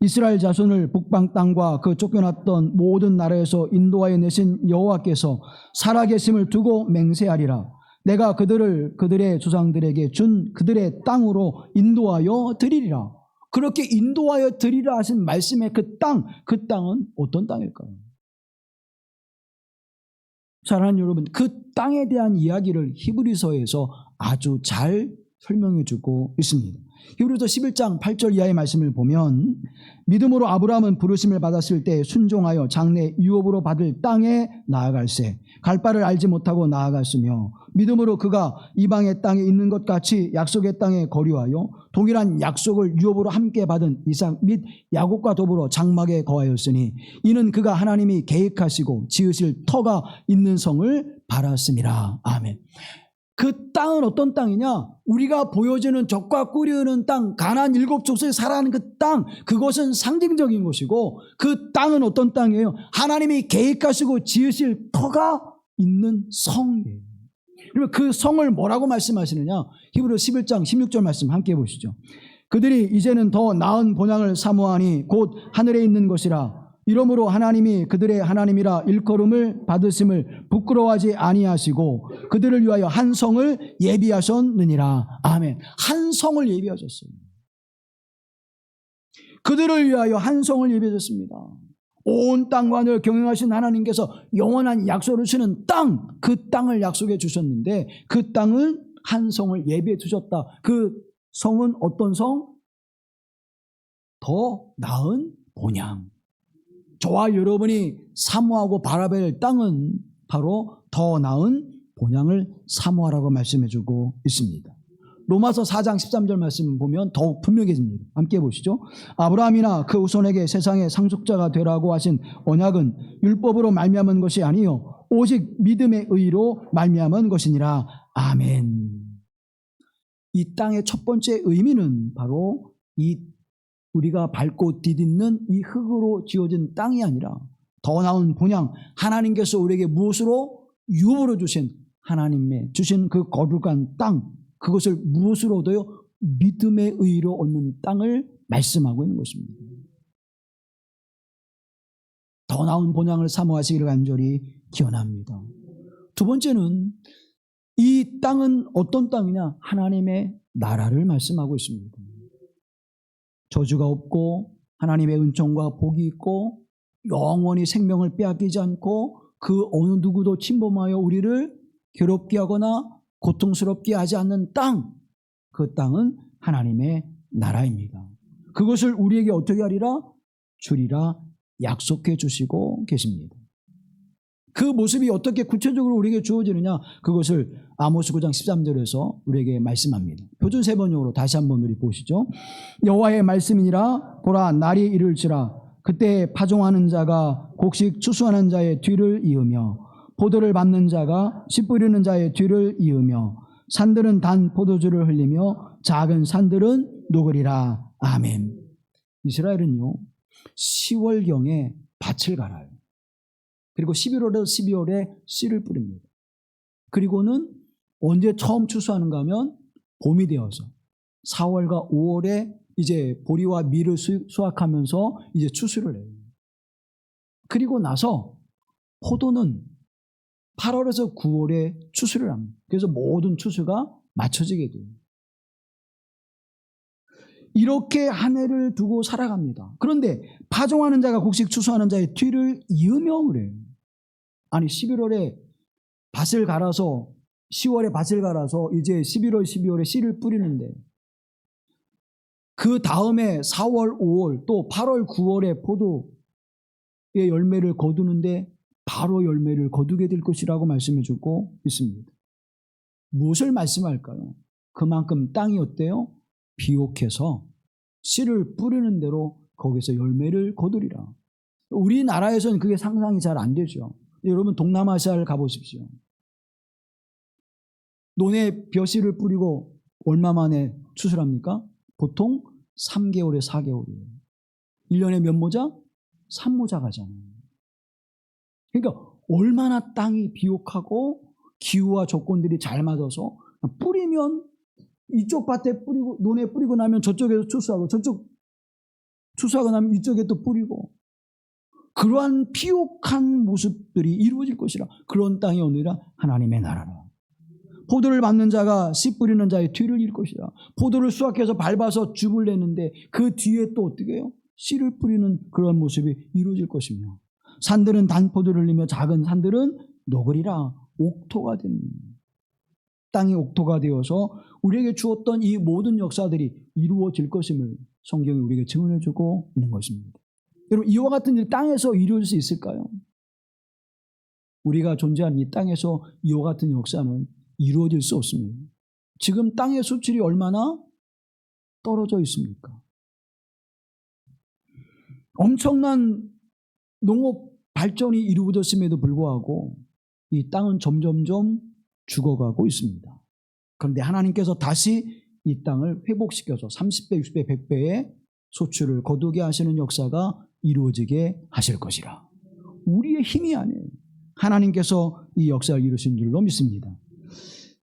이스라엘 자손을 북방 땅과 그 쫓겨났던 모든 나라에서 인도하여 내신 여호와께서 살아계심을 두고 맹세하리라. 내가 그들을 그들의 조상들에게 준 그들의 땅으로 인도하여 드리리라. 그렇게 인도하여 드리라 하신 말씀의 그 땅은 어떤 땅일까요? 사랑하는 여러분, 그 땅에 대한 이야기를 히브리서에서 아주 잘 설명해 주고 있습니다. 히브리서 11장 8절 이하의 말씀을 보면 믿음으로 아브라함은 부르심을 받았을 때 순종하여 장래 유업으로 받을 땅에 나아갈새 갈 바를 알지 못하고 나아갔으며 믿음으로 그가 이방의 땅에 있는 것 같이 약속의 땅에 거류하여 동일한 약속을 유업으로 함께 받은 이삭 및 야곱과 더불어 장막에 거하였으니 이는 그가 하나님이 계획하시고 지으실 터가 있는 성을 바랐음이라. 아멘. 그 땅은 어떤 땅이냐? 우리가 보여지는 적과 꿀이 땅, 가나안 7족속에 살아가는 그 땅, 그것은 상징적인 것이고 그 땅은 어떤 땅이에요? 하나님이 계획하시고 지으실 터가 있는 성이에요. 그러면 그 성을 뭐라고 말씀하시느냐? 히브리 11장 16절 말씀 함께 보시죠. 그들이 이제는 더 나은 본향을 사모하니 곧 하늘에 있는 것이라. 이러므로 하나님이 그들의 하나님이라 일컬음을 받으심을 부끄러워하지 아니하시고 그들을 위하여 한 성을 예비하셨느니라. 아멘. 한 성을 예비하셨어요. 그들을 위하여 한 성을 예비하셨습니다. 온 땅과 늘 경영하신 하나님께서 영원한 약속을 주시는 땅, 그 땅을 약속해 주셨는데 그 땅을 한 성을 예비해 주셨다. 그 성은 어떤 성? 더 나은 본향. 저와 여러분이 사모하고 바라볼 땅은 바로 더 나은 본향을 사모하라고 말씀해 주고 있습니다. 로마서 4장 13절 말씀 보면 더욱 분명해집니다. 함께 보시죠. 아브라함이나 그 후손에게 세상의 상속자가 되라고 하신 언약은 율법으로 말미암은 것이 아니요 오직 믿음의 의로 말미암은 것이니라. 아멘. 이 땅의 첫 번째 의미는 바로 이 우리가 밟고 디딛는 이 흙으로 지어진 땅이 아니라 더 나은 본향, 하나님께서 우리에게 무엇으로 유업으로 주신 하나님의 주신 그 거룩한 땅, 그것을 무엇으로 얻어요? 믿음의 의로 얻는 땅을 말씀하고 있는 것입니다. 더 나은 본향을 사모하시기를 간절히 기원합니다. 두 번째는 이 땅은 어떤 땅이냐? 하나님의 나라를 말씀하고 있습니다. 저주가 없고 하나님의 은총과 복이 있고 영원히 생명을 빼앗기지 않고 그 어느 누구도 침범하여 우리를 괴롭게 하거나 고통스럽게 하지 않는 땅, 그 땅은 하나님의 나라입니다. 그것을 우리에게 어떻게 하리라? 주리라 약속해 주시고 계십니다. 그 모습이 어떻게 구체적으로 우리에게 주어지느냐? 그것을 아모스 9장 13절에서 우리에게 말씀합니다. 표준 세번역으로 다시 한번 우리 보시죠. 여호와의 말씀이니라. 보라, 날이 이를지라. 그때 파종하는 자가 곡식 추수하는 자의 뒤를 이으며 포도를 밟는 자가 씨 뿌리는 자의 뒤를 이으며 산들은 단 포도주를 흘리며 작은 산들은 녹으리라. 아멘. 이스라엘은요 10월경에 밭을 갈아요. 그리고 11월에서 12월에 씨를 뿌립니다. 그리고는 언제 처음 추수하는가 하면 봄이 되어서 4월과 5월에 이제 보리와 밀을 수확하면서 이제 추수를 해요. 그리고 나서 포도는 8월에서 9월에 추수를 합니다. 그래서 모든 추수가 맞춰지게 돼요. 이렇게 한 해를 두고 살아갑니다. 그런데 파종하는 자가 곡식 추수하는 자의 뒤를 이으며 그래요. 아니 11월에 밭을 갈아서 10월에 밭을 갈아서 이제 11월, 12월에 씨를 뿌리는데 그 다음에 4월, 5월 또 8월, 9월에 포도의 열매를 거두는데 바로 열매를 거두게 될 것이라고 말씀해 주고 있습니다. 무엇을 말씀할까요? 그만큼 땅이 어때요? 비옥해서 씨를 뿌리는 대로 거기서 열매를 거두리라. 우리나라에서는 그게 상상이 잘 안 되죠. 여러분 동남아시아를 가보십시오. 논에 벼씨를 뿌리고 얼마 만에 추수합니까? 보통 3개월에 4개월이에요. 1년에 몇 모자? 3모자 가잖아요. 그러니까 얼마나 땅이 비옥하고 기후와 조건들이 잘 맞아서 뿌리면 이쪽 밭에 뿌리고 논에 뿌리고 나면 저쪽에서 추수하고 저쪽 추수하고 나면 이쪽에 또 뿌리고 그러한 비옥한 모습들이 이루어질 것이라. 그런 땅이 오느라 하나님의 나라라. 포도를 밟는 자가 씨 뿌리는 자의 뒤를 이을 것이라. 포도를 수확해서 밟아서 즙을 내는데 그 뒤에 또 어떻게 해요? 씨를 뿌리는 그런 모습이 이루어질 것이며 산들은 단포도를 흘리며 작은 산들은 녹으리라. 옥토가 됩니다. 땅이 옥토가 되어서 우리에게 주었던 이 모든 역사들이 이루어질 것임을 성경이 우리에게 증언해 주고 있는 것입니다. 여러분, 이와 같은 일 땅에서 이루어질 수 있을까요? 우리가 존재하는 이 땅에서 이와 같은 역사는 이루어질 수 없습니다. 지금 땅의 수출이 얼마나 떨어져 있습니까? 엄청난 농업 발전이 이루어졌음에도 불구하고 이 땅은 점점점 죽어가고 있습니다. 그런데 하나님께서 다시 이 땅을 회복시켜서 30배, 60배, 100배의 소출을 거두게 하시는 역사가 이루어지게 하실 것이라. 우리의 힘이 아니에요. 하나님께서 이 역사를 이루신 줄로 믿습니다.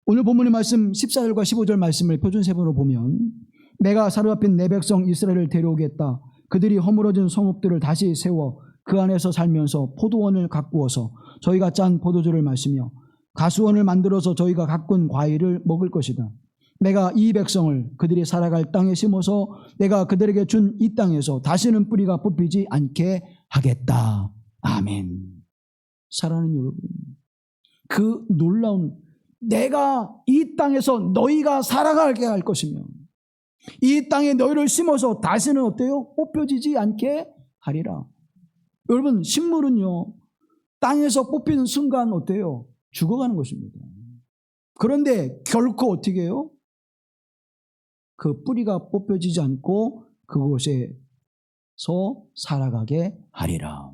오늘 본문의 말씀 14절과 15절 말씀을 표준세번으로 보면 내가 사로잡힌 내 백성 이스라엘을 데려오겠다. 그들이 허물어진 성읍들을 다시 세워 그 안에서 살면서 포도원을 가꾸어서 저희가 짠 포도주를 마시며 가수원을 만들어서 저희가 가꾼 과일을 먹을 것이다. 내가 이 백성을 그들이 살아갈 땅에 심어서 내가 그들에게 준 이 땅에서 다시는 뿌리가 뽑히지 않게 하겠다. 아멘. 사랑하는 여러분, 그 놀라운 내가 이 땅에서 너희가 살아가게 할 것이며 이 땅에 너희를 심어서 다시는 어때요? 뽑혀지지 않게 하리라. 여러분, 식물은요 땅에서 뽑히는 순간 어때요? 죽어가는 것입니다. 그런데 결코 어떻게 해요? 그 뿌리가 뽑혀지지 않고 그곳에서 살아가게 하리라.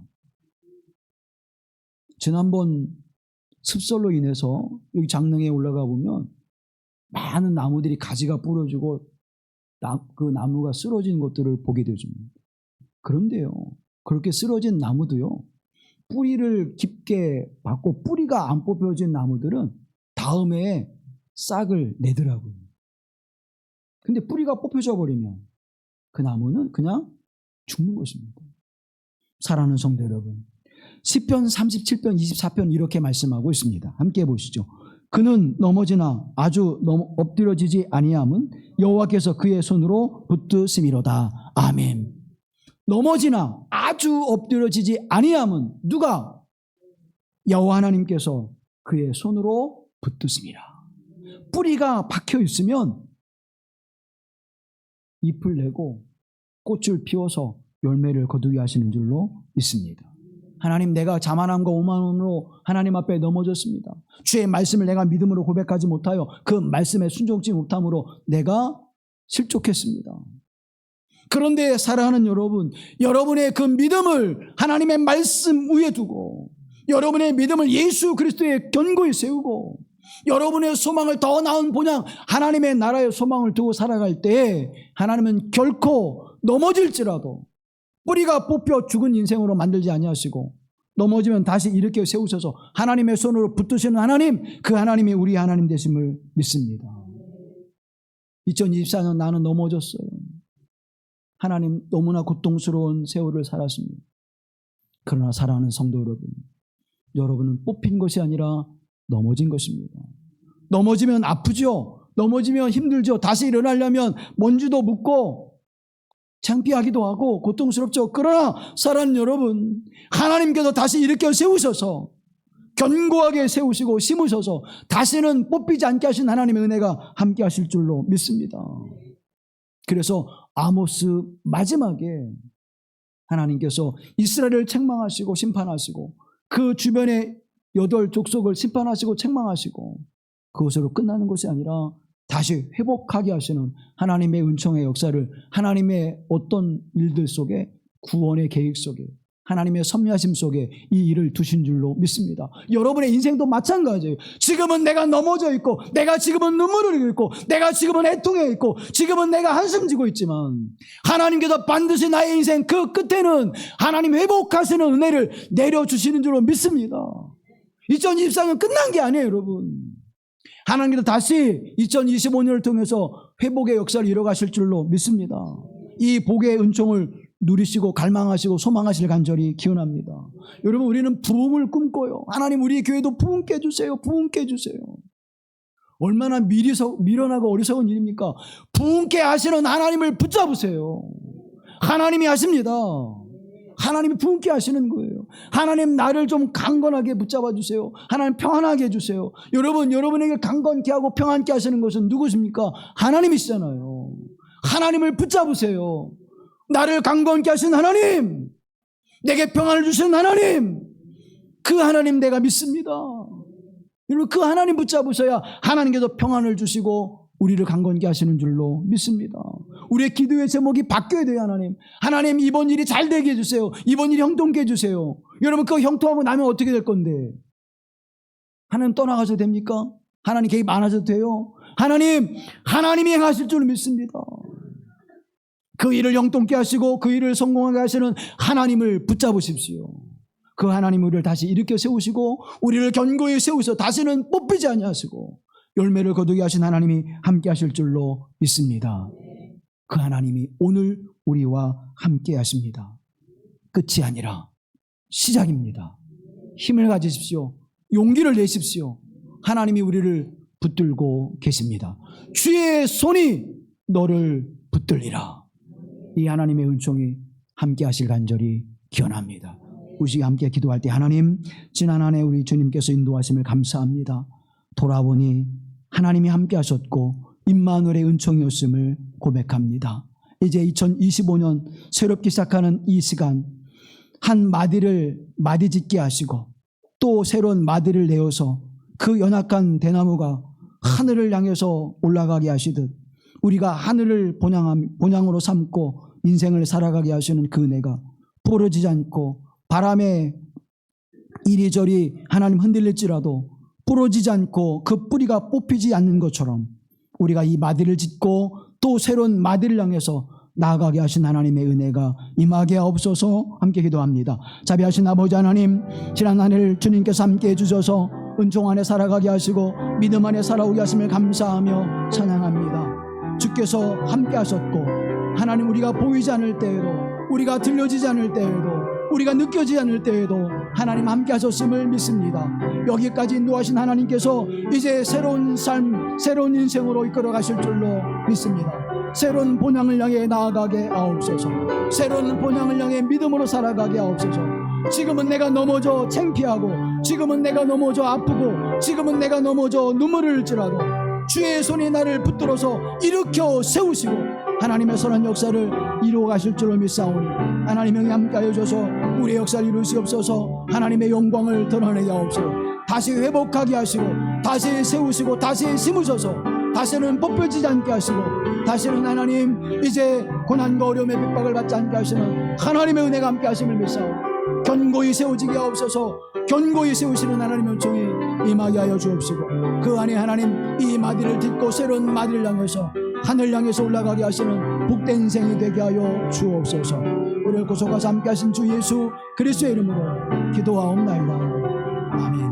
지난번 습설로 인해서 여기 장릉에 올라가 보면 많은 나무들이 가지가 부러지고 그 나무가 쓰러진 것들을 보게 되어집니다. 그런데요, 그렇게 쓰러진 나무도요, 뿌리를 깊게 받고 뿌리가 안 뽑혀진 나무들은 다음에 싹을 내더라고요. 근데 뿌리가 뽑혀져 버리면 그 나무는 그냥 죽는 것입니다. 사랑하는 성도 여러분, 시편 37편 24편 이렇게 말씀하고 있습니다. 함께 보시죠. 그는 넘어지나 아주 엎드려지지 아니함은 여호와께서 그의 손으로 붙드심이로다. 아멘. 넘어지나 아주 엎드려지지 아니함은 누가? 여호와 하나님께서 그의 손으로 붙드심이라. 뿌리가 박혀 있으면 잎을 내고 꽃을 피워서 열매를 거두게 하시는 줄로 믿습니다. 하나님, 내가 자만함과 오만함으로 하나님 앞에 넘어졌습니다. 주의 말씀을 내가 믿음으로 고백하지 못하여 그 말씀에 순종치 못함으로 내가 실족했습니다. 그런데 사랑하는 여러분, 여러분의 그 믿음을 하나님의 말씀 위에 두고 여러분의 믿음을 예수 그리스도의 견고히 세우고 여러분의 소망을 더 나은 본향 하나님의 나라의 소망을 두고 살아갈 때 하나님은 결코 넘어질지라도 뿌리가 뽑혀 죽은 인생으로 만들지 아니하시고 넘어지면 다시 일으켜 세우셔서 하나님의 손으로 붙드시는 하나님, 그 하나님이 우리 하나님 되심을 믿습니다. 2024년 나는 넘어졌어요. 하나님, 너무나 고통스러운 세월을 살았습니다. 그러나 사랑하는 성도 여러분, 여러분은 뽑힌 것이 아니라 넘어진 것입니다. 넘어지면 아프죠. 넘어지면 힘들죠. 다시 일어나려면 먼지도 묻고 창피하기도 하고 고통스럽죠. 그러나 사랑하는 여러분, 하나님께서 다시 일으켜 세우셔서 견고하게 세우시고 심으셔서 다시는 뽑히지 않게 하신 하나님의 은혜가 함께 하실 줄로 믿습니다. 그래서 아모스 마지막에 하나님께서 이스라엘을 책망하시고 심판하시고 그 주변의 8족속을 심판하시고 책망하시고 그것으로 끝나는 것이 아니라 다시 회복하게 하시는 하나님의 은총의 역사를 하나님의 어떤 일들 속에 구원의 계획 속에 하나님의 섭리하심 속에 이 일을 두신 줄로 믿습니다. 여러분의 인생도 마찬가지예요. 지금은 내가 넘어져 있고 내가 지금은 눈물을 흘리고 있고 내가 지금은 애통해 있고 지금은 내가 한숨 지고 있지만 하나님께서 반드시 나의 인생 그 끝에는 하나님 회복하시는 은혜를 내려주시는 줄로 믿습니다. 2024년 끝난 게 아니에요, 여러분. 하나님께서 다시 2025년을 통해서 회복의 역사를 이뤄가실 줄로 믿습니다. 이 복의 은총을 누리시고 갈망하시고 소망하실 간절히 기원합니다. 여러분, 우리는 부흥을 꿈꿔요. 하나님, 우리 교회도 부흥케 해주세요. 부흥케 해주세요. 얼마나 미련하고 어리석은 일입니까? 부흥케 하시는 하나님을 붙잡으세요. 하나님이 하십니다. 하나님이 부흥케 하시는 거예요. 하나님 나를 좀 강건하게 붙잡아 주세요. 하나님 평안하게 해주세요. 여러분에게 강건케 하고 평안케 하시는 것은 누구십니까? 하나님이시잖아요. 하나님을 붙잡으세요. 나를 강건케 하시는 하나님, 내게 평안을 주시는 하나님, 그 하나님 내가 믿습니다. 여러분, 그 하나님 붙잡으셔야 하나님께서 평안을 주시고 우리를 강건케 하시는 줄로 믿습니다. 우리의 기도의 제목이 바뀌어야 돼요. 하나님 이번 일이 잘 되게 해주세요. 이번 일이 형통케 해주세요. 여러분, 그거 형통하고 나면 어떻게 될 건데? 하나님 떠나가셔도 됩니까? 하나님 개입 안 하셔도 돼요? 하나님이 행하실 줄 믿습니다. 그 일을 형통케 하시고 그 일을 성공하게 하시는 하나님을 붙잡으십시오. 그 하나님 우리를 다시 일으켜 세우시고 우리를 견고히 세우셔 다시는 뽑히지 아니하시고 열매를 거두게 하신 하나님이 함께 하실 줄로 믿습니다. 그 하나님이 오늘 우리와 함께 하십니다. 끝이 아니라 시작입니다. 힘을 가지십시오. 용기를 내십시오. 하나님이 우리를 붙들고 계십니다. 주의 손이 너를 붙들리라. 이 하나님의 은총이 함께 하실 간절히 기원합니다. 우리 함께 기도할 때 하나님, 지난 한 해 우리 주님께서 인도하심을 감사합니다. 돌아보니 하나님이 함께 하셨고 임마누엘의 은총이었음을 고백합니다. 이제 2025년 새롭게 시작하는 이 시간, 한 마디를 마디 짓게 하시고 또 새로운 마디를 내어서 그 연약한 대나무가 하늘을 향해서 올라가게 하시듯 우리가 하늘을 본향으로 삼고 인생을 살아가게 하시는 그 은혜가 부러지지 않고 바람에 이리저리 하나님 흔들릴지라도 부러지지 않고 그 뿌리가 뽑히지 않는 것처럼 우리가 이 마디를 짓고 또 새로운 마디를 향해서 나아가게 하신 하나님의 은혜가 임하게 하옵소서. 함께 기도합니다. 자비하신 아버지 하나님, 지난 한 해를 주님께서 함께 해주셔서 은총 안에 살아가게 하시고 믿음 안에 살아오게 하심을 감사하며 찬양합니다. 주께서 함께 하셨고 하나님, 우리가 보이지 않을 때에도, 우리가 들려지지 않을 때에도, 우리가 느껴지지 않을 때에도 하나님 함께 하셨음을 믿습니다. 여기까지 인도하신 하나님께서 이제 새로운 삶, 새로운 인생으로 이끌어 가실 줄로 믿습니다. 새로운 본향을 향해 나아가게 하옵소서. 새로운 본향을 향해 믿음으로 살아가게 하옵소서. 지금은 내가 넘어져 창피하고, 지금은 내가 넘어져 아프고, 지금은 내가 넘어져 눈물을 흘지라도 주의 손이 나를 붙들어서 일으켜 세우시고 하나님의 선한 역사를 이루어 가실 줄로 믿사오니 하나님이 함께하여 주셔서 우리의 역사를 이루시옵소서. 하나님의 영광을 드러내게 하옵소서. 다시 회복하게 하시고 다시 세우시고 다시 심으셔서 다시는 뽑혀지지 않게 하시고 다시는 하나님 이제 고난과 어려움의 핍박을 받지 않게 하시는 하나님의 은혜가 함께 하심을 믿사오니 견고히 세워지게 하옵소서. 견고히 세우시는 하나님의 은총이 임하게 하여 주옵시고 그 안에 하나님 이 마디를 딛고 새로운 마디를 향해서 하늘 향해서 올라가게 하시는 복된 인생이 되게 하여 주옵소서. 우리를 구속하사 함께 하신 주 예수 그리스도의 이름으로 기도하옵나이다. 아멘.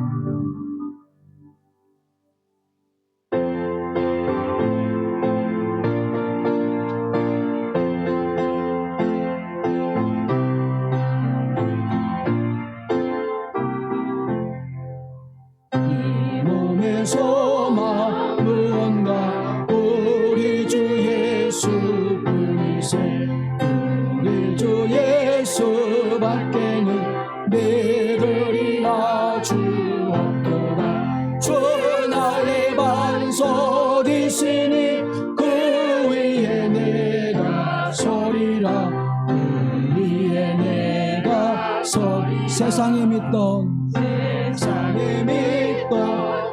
소망 무언가 우리 주 예수뿐이세. 우리 주 예수밖에는 믿으리라 주 없도다. 주 나의 반석이시니 그 위에 내가 서리라. 그 위에 내가 서리라. 세상에 믿던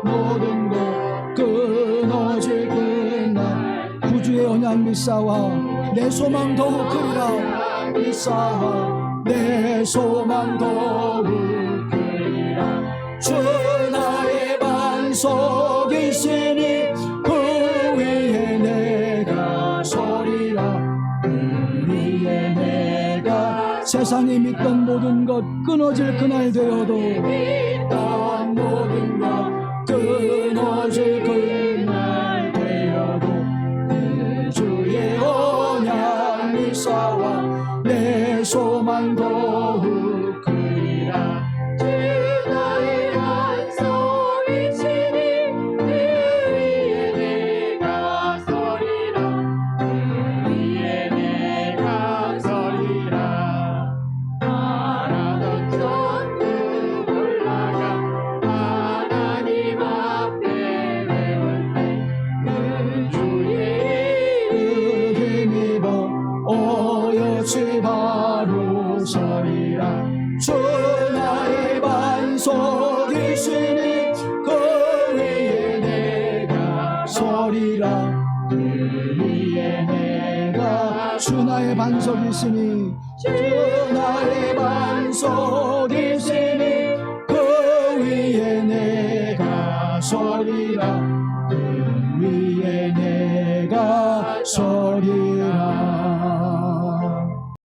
모든 것 끊어질 그날 구주의 언약 믿사와 내 소망 더욱 크리라. 믿사와 내 소망 더욱 크리라. 주 나의 반석이시니 그 위에 내가 서리라. 그 위에 내가 세상에 믿던 모든 것 끊어질 그날 되어도 믿던 모든 것 끊어질 그날 되어도 그 주의 언약 믿사와 내 소망 더욱 크리라. 주 나의 반석이시니 그 위에 내가 서리라. 그 위에 내가 서리라. 하리라. 그 위에 내가 주 나의 반석이 있으니 주 나의 반석이 있으니